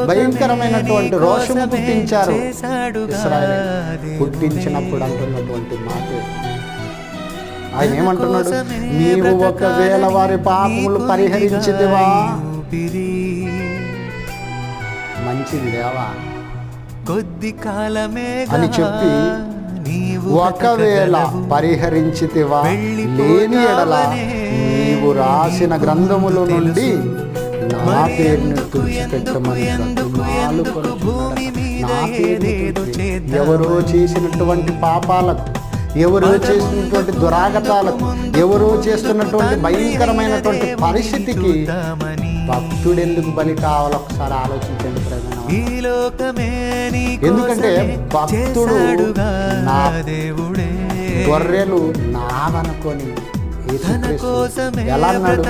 భయంకరమైనటువంటి రోషము పుట్టించారు. ఇశ్రాయేలు పుట్టించినప్పుడు అంటున్నటువంటి మాట ఆయన ఏమంటున్నాడు? నీవు ఒకవేళ వారి పాపములు పరిహరించితివా, మంచిది దేవా కొద్ది కాలమే అని చెప్పి, ఒకవేళ పరిహరించితివా, లేని ఎడల నీవు రాసిన గ్రంథముల నుండి నా పేరును తుడిచిపెట్టమని బ్రతిమాలు కొనుచున్నాడు. ఎవరో చేసినటువంటి పాపాలకు, ఎవరో చేసినటువంటి దురాగతాలకు, ఎవరో చేస్తున్నటువంటి భయంకరమైనటువంటి పరిస్థితికి భక్తుడు ఎందుకు బలి కావాలో ఒకసారి ఆలోచించండి ప్రజలు. ఎందుకంటే భక్తుడు నా గొర్రెలు నావనుకొని ఎలా అన్నాడు?